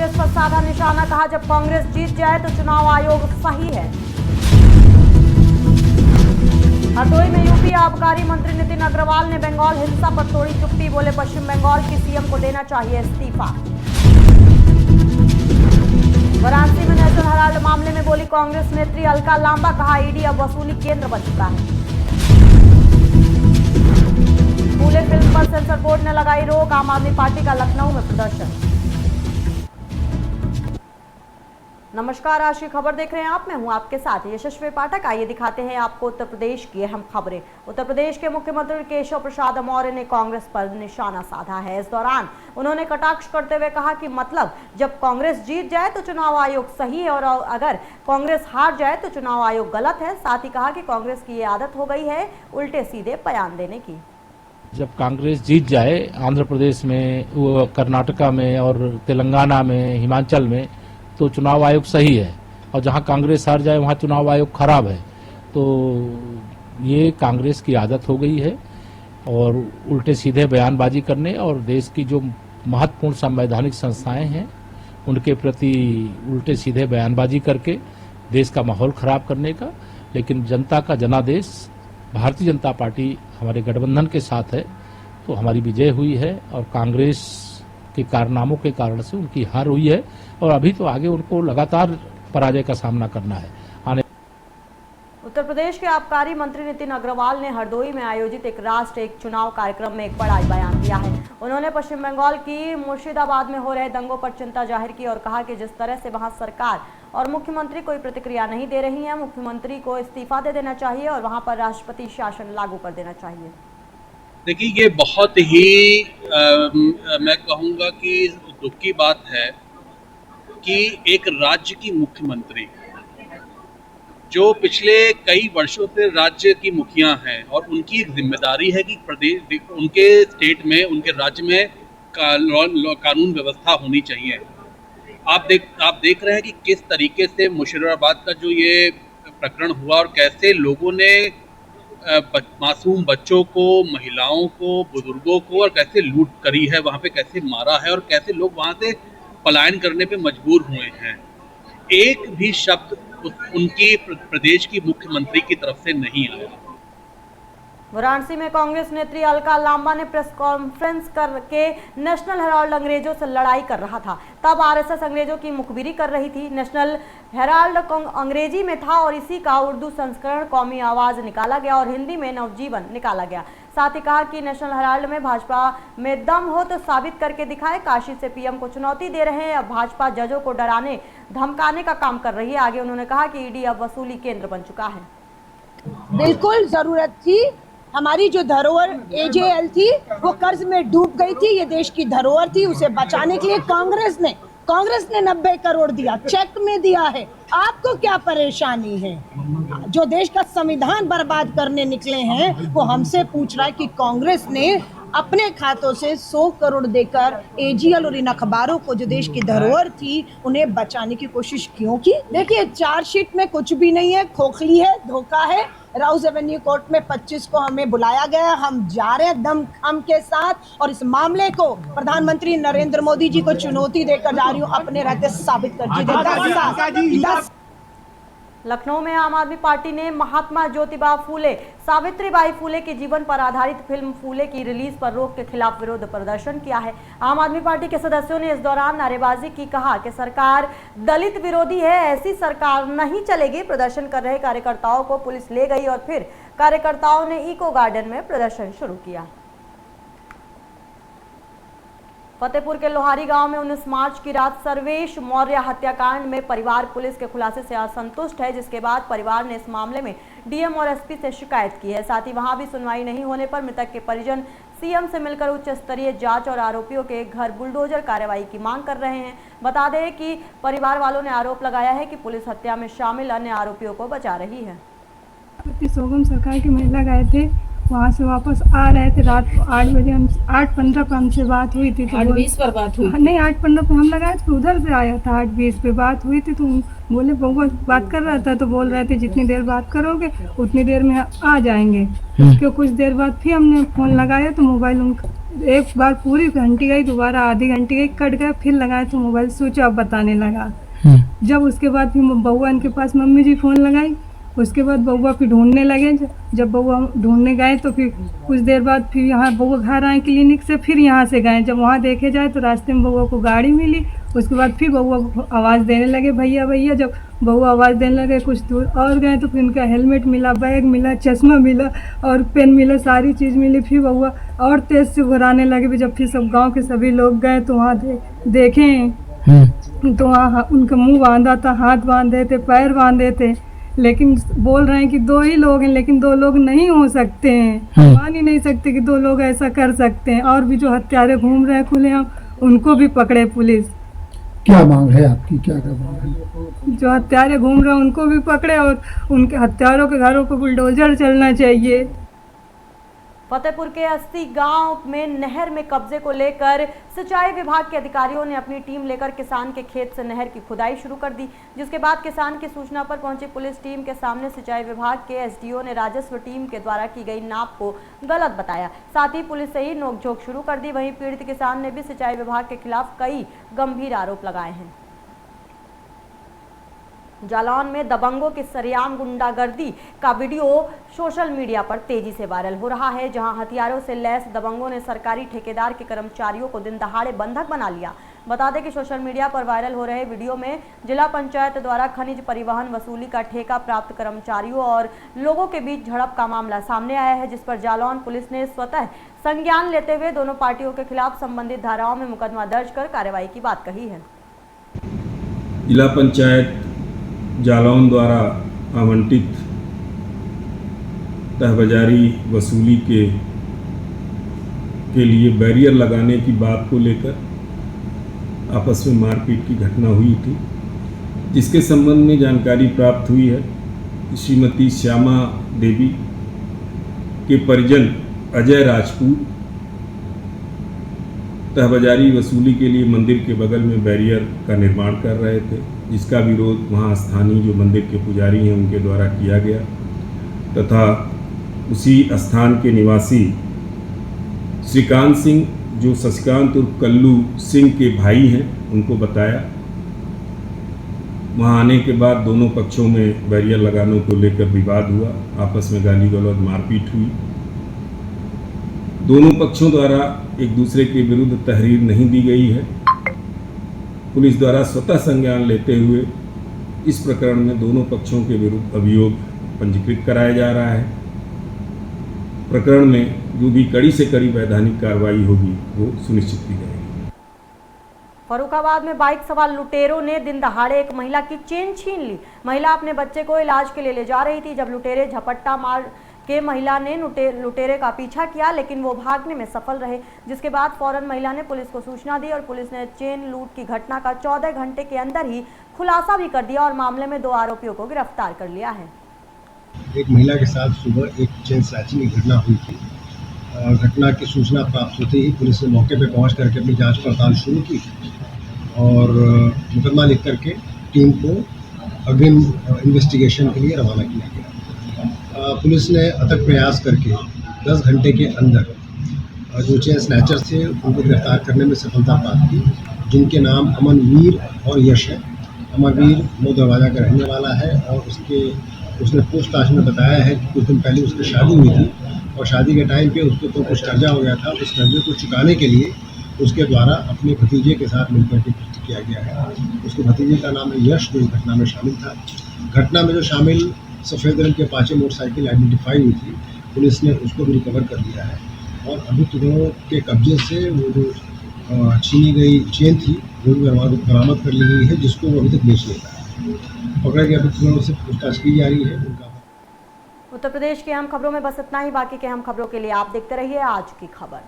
कांग्रेस पर साधा निशाना, कहा जब कांग्रेस जीत जाए तो चुनाव आयोग सही है। हरदोई में यूपी आबकारी मंत्री नितिन अग्रवाल ने बंगाल हिंसा पर तोड़ी चुप्पी, बोले पश्चिम बंगाल की सीएम को देना चाहिए इस्तीफा। वाराणसी में नेशनल हेराल्ड मामले में बोली कांग्रेस नेत्री अलका लांबा, कहा ईडी अब वसूली केंद्र बन चुका है। फूले फिल्म पर सेंसर बोर्ड ने लगाई रोक, आम आदमी पार्टी का लखनऊ में प्रदर्शन। नमस्कार, आज की खबर देख रहे हैं आप, मैं हूं आपके साथ यशस्वी पाठक। आइए दिखाते हैं आपको उत्तर प्रदेश की अहम खबरें। उत्तर प्रदेश के मुख्यमंत्री केशव प्रसाद मौर्य ने कांग्रेस पर निशाना साधा है। इस दौरान उन्होंने कटाक्ष करते हुए कहा कि मतलब जब कांग्रेस जीत जाए तो चुनाव आयोग सही है और अगर कांग्रेस हार जाए तो चुनाव आयोग गलत है। साथ ही कहा कि कांग्रेस की ये आदत हो गई है उल्टे सीधे बयान देने की। जब कांग्रेस जीत जाए आंध्र प्रदेश में, वो कर्नाटका में और तेलंगाना में, हिमाचल में, तो चुनाव आयोग सही है, और जहां कांग्रेस हार जाए वहां चुनाव आयोग खराब है। तो ये कांग्रेस की आदत हो गई है और उल्टे सीधे बयानबाजी करने और देश की जो महत्वपूर्ण संवैधानिक संस्थाएं हैं उनके प्रति उल्टे सीधे बयानबाजी करके देश का माहौल खराब करने का। लेकिन जनता का जनादेश भारतीय जनता पार्टी हमारे गठबंधन के साथ है, तो हमारी विजय हुई है और कांग्रेस के कारनामों के कारण से उनकी हार हुई है और अभी तो आगे उनको लगातार पराजय का सामना करना है। उत्तर प्रदेश के आबकारी मंत्री नितिन अग्रवाल ने हरदोई में आयोजित एक राष्ट्र एक चुनाव कार्यक्रम में एक बड़ा बयान दिया है। उन्होंने पश्चिम बंगाल की मुर्शिदाबाद में हो रहे दंगों पर चिंता जाहिर की और कहा कि जिस तरह से वहां सरकार और मुख्यमंत्री कोई प्रतिक्रिया नहीं दे रही है, मुख्यमंत्री को इस्तीफा दे देना चाहिए और वहां पर राष्ट्रपति शासन लागू कर देना चाहिए। देखिए, ये बहुत ही मैं कहूँगा कि दुख की बात है कि एक राज्य की मुख्यमंत्री जो पिछले कई वर्षों से राज्य की मुखिया हैं और उनकी एक जिम्मेदारी है कि प्रदेश उनके स्टेट में, उनके राज्य में कानून व्यवस्था होनी चाहिए। आप देख रहे हैं कि किस तरीके से मुर्शिदाबाद का जो ये प्रकरण हुआ और कैसे लोगों ने मासूम बच्चों को, महिलाओं को, बुजुर्गों को और कैसे लूट करी है, वहाँ पे कैसे मारा है और कैसे लोग वहाँ से पलायन करने पे मजबूर हुए हैं। एक भी शब्द उनकी प्रदेश की मुख्यमंत्री की तरफ से नहीं आया। वाराणसी में कांग्रेस नेत्री अलका लांबा ने प्रेस कॉन्फ्रेंस करके नेशनल हेराल्ड अंग्रेजों से लड़ाई कर रहा था। तब आरएसएस अंग्रेजों की मुखबिरी कर रही थी। नेशनल हेराल्ड अंग्रेजी में था और इसी का उर्दू संस्करण कौमी आवाज निकाला गया और हिंदी में नवजीवन निकाला गया। साथ ही कहा कि नेशनल हेराल्ड में भाजपा में दम हो तो साबित करके दिखाए। काशी से पीएम को चुनौती दे रहे हैं, अब भाजपा जजों को डराने धमकाने का काम कर रही है। आगे उन्होंने कहा कि ईडी अब वसूली केंद्र बन चुका है। बिल्कुल जरूरत थी। हमारी जो धरोहर एजेएल थी वो कर्ज में डूब गई थी। ये देश की धरोहर थी, उसे बचाने के लिए कांग्रेस ने 90 करोड़ दिया, चेक में दिया है। आपको क्या परेशानी है? जो देश का संविधान बर्बाद करने निकले हैं वो हमसे पूछ रहा है कि कांग्रेस ने अपने खातों से 100 करोड़ देकर एजीएल और इन अखबारों को जो देश की धरोहर थी उन्हें बचाने की कोशिश क्यों की? देखिए, चार्जशीट में कुछ भी नहीं है, खोखली है, धोखा है। राउज एवेन्यू कोर्ट में 25 को हमें बुलाया गया, हम जा रहे हैं दमखम के साथ और इस मामले को प्रधानमंत्री नरेंद्र मोदी जी को चुनौती देकर जा रही हूँ, अपने रहते साबित कर दीजिए। लखनऊ में आम आदमी पार्टी ने महात्मा ज्योतिबा फूले, सावित्रीबाई फूले के जीवन पर आधारित फिल्म फूले की रिलीज पर रोक के खिलाफ विरोध प्रदर्शन किया है। आम आदमी पार्टी के सदस्यों ने इस दौरान नारेबाजी की, कहा कि सरकार दलित विरोधी है, ऐसी सरकार नहीं चलेगी। प्रदर्शन कर रहे कार्यकर्ताओं को पुलिस ले गई और फिर कार्यकर्ताओं ने इको गार्डन में प्रदर्शन शुरू किया। फतेहपुर के लोहारी गांव में 19 मार्च की रात सर्वेश मौर्य हत्याकांड में परिवार पुलिस के खुलासे से असंतुष्ट है, जिसके बाद परिवार ने इस मामले में डीएम और एसपी से शिकायत की है। साथ ही वहां भी सुनवाई नहीं होने पर मृतक के परिजन सीएम से मिलकर उच्च स्तरीय जांच और आरोपियों के घर बुलडोजर कार्रवाई की मांग कर रहे हैं। बता दें कि परिवार वालों ने आरोप लगाया है कि पुलिस हत्या में शामिल अन्य आरोपियों को बचा रही है। सोगम सरकार की महिला गए थे, वहाँ से वापस आ रहे थे रात को 8 बजे। हम 8:15 पर हमसे बात हुई थी, तो 8:20 पर बात हुई नहीं, 8:15 पर हम लगाए थे, उधर से आया था। 8:20 पे बात हुई थी, तो बोले बउआ बात कर रहा था, तो बोल रहे थे जितनी देर बात करोगे उतनी देर में आ जाएंगे। उसके कुछ देर बाद फिर हमने फोन लगाया तो मोबाइल एक बार पूरी घंटी गई, दोबारा आधी घंटी गई, कट गया, फिर लगाए तो मोबाइल स्विच ऑफ बताने लगा। जब उसके बाद फिर बउआ इनके पास मम्मी जी फ़ोन लगाई, उसके बाद बउआ फिर ढूंढने लगे। जब बउआ ढूंढने गए तो फिर कुछ देर बाद फिर यहाँ बउआ घर आए क्लिनिक से, फिर यहाँ से गए। जब वहाँ देखे जाए तो रास्ते में बउआ को गाड़ी मिली। उसके बाद फिर बउआ आवाज़ देने लगे, भैया भैया। जब बउआ आवाज़ देने लगे कुछ दूर और गए तो फिर उनका हेलमेट मिला, बैग मिला, चश्मा मिला और पेन मिला, सारी चीज़ मिली। फिर बउआ और तेज़ से घुराने लगे। जब फिर सब गाँव के सभी लोग गए तो वहाँ देखें तो वहाँ उनका मुंह बांधा था, हाथ बांधे थे, पैर बांधे थे, लेकिन बोल रहे हैं कि 2 ही लोग हैं, लेकिन 2 लोग नहीं हो सकते हैं। मान ही नहीं सकते कि 2 लोग ऐसा कर सकते हैं। और भी जो हत्यारे घूम रहे हैं खुलेआम, उनको भी पकड़े पुलिस। क्या मांग है आपकी, क्या मांग है? जो हत्यारे घूम रहे हैं उनको भी पकड़े और उनके हत्यारों के घरों पर बुलडोजर चलना चाहिए। फतेहपुर के अस्सी गांव में नहर में कब्जे को लेकर सिंचाई विभाग के अधिकारियों ने अपनी टीम लेकर किसान के खेत से नहर की खुदाई शुरू कर दी, जिसके बाद किसान की सूचना पर पहुंची पुलिस टीम के सामने सिंचाई विभाग के एसडीओ ने राजस्व टीम के द्वारा की गई नाप को गलत बताया। साथ ही पुलिस से ही नोकझोंक शुरू कर दी। वहीं पीड़ित किसान ने भी सिंचाई विभाग के खिलाफ कई गंभीर आरोप लगाए हैं। जालौन में दबंगों की सरेआम गुंडागर्दी का वीडियो सोशल मीडिया पर तेजी से वायरल हो रहा है, जहां हथियारों से लैस दबंगों ने सरकारी ठेकेदार के कर्मचारियों को दिन दहाड़े बंधक बना लिया। बता दें कि सोशल मीडिया पर वायरल हो रहे वीडियो में जिला पंचायत द्वारा खनिज परिवहन वसूली का ठेका प्राप्त कर्मचारियों और लोगों के बीच झड़प का मामला सामने आया है, जिस पर जालौन पुलिस ने स्वतः संज्ञान लेते हुए दोनों पार्टियों के खिलाफ संबंधित धाराओं में मुकदमा दर्ज कर कार्रवाई की बात कही है। जिला पंचायत जालौन द्वारा आवंटित तहबाजारी वसूली के लिए बैरियर लगाने की बात को लेकर आपस में मारपीट की घटना हुई थी, जिसके संबंध में जानकारी प्राप्त हुई है। श्रीमती श्यामा देवी के परिजन अजय राजपूत तहबाजारी वसूली के लिए मंदिर के बगल में बैरियर का निर्माण कर रहे थे, जिसका विरोध वहां स्थानीय जो मंदिर के पुजारी हैं उनके द्वारा किया गया तथा उसी स्थान के निवासी श्रीकांत सिंह जो शशिकांत उर्फ कल्लू सिंह के भाई हैं उनको बताया। वहां आने के बाद दोनों पक्षों में बैरियर लगाने को लेकर विवाद हुआ, आपस में गाली गलौज मारपीट हुई। दोनों पक्षों द्वारा एक दूसरे के विरुद्ध तहरीर नहीं दी गई है। पुलिस द्वारा स्वतः संज्ञान लेते हुए इस प्रकरण में दोनों पक्षों के विरुद्ध अभियोग पंजीकृत कराया जा रहा है। प्रकरण में जो भी कड़ी से कड़ी वैधानिक कार्रवाई होगी वो सुनिश्चित की जाएगी। फर्रुखाबाद में बाइक सवार लुटेरों ने दिन दहाड़े एक महिला की चेन छीन ली। महिला अपने बच्चे को इलाज के लिए ले जा रही थी, जब लुटेरे झपट्टा मार के महिला ने लुटेरे का पीछा किया, लेकिन वो भागने में सफल रहे, जिसके बाद फौरन महिला ने पुलिस को सूचना दी और पुलिस ने चेन लूट की घटना का 14 घंटे के अंदर ही खुलासा भी कर दिया और मामले में 2 आरोपियों को गिरफ्तार कर लिया है। एक महिला के साथ सुबह एक चेन स्नैचिंग की घटना हुई थी। घटना की सूचना प्राप्त होते ही पुलिस ने मौके पर पहुंच करके अपनी जांच पड़ताल शुरू की और मुकदमा लिख करके टीम को अग्रिम इन्वेस्टिगेशन के लिए रवाना किया गया। पुलिस ने अथक प्रयास करके 10 घंटे के अंदर जो चेन स्नैचर्स थे उनको गिरफ्तार करने में सफलता प्राप्त की, जिनके नाम अमनवीर और यश है। अमरवीर मो दरवाजा का रहने वाला है और उसने पूछताछ में बताया है कि कुछ दिन पहले उसकी शादी हुई थी और शादी के टाइम पे उसके ऊपर कुछ कर्जा हो गया था। उस कर्जे को चुकाने के लिए उसके द्वारा अपने भतीजे के साथ मिलकर के कृत्य किया गया है। उसके भतीजे का नाम है यश, जो इस घटना में शामिल था। घटना में जो शामिल सफ़ेद रंग के अपाचे मोटरसाइकिल आइडेंटिफाई हुई थी, पुलिस ने उसको भी रिकवर कर लिया है और अभियुक्तों के कब्जे से वो जो छीनी गई चेन थी वो भी बरामद कर ली गई है, जिसको वो अभी तक बेच लेता है। पकड़े गए अभियुक्तों से पूछताछ की जा रही है। उत्तर प्रदेश की अहम खबरों में बस इतना ही। बाकी के अहम खबरों के लिए आप देखते रहिए आज की खबर।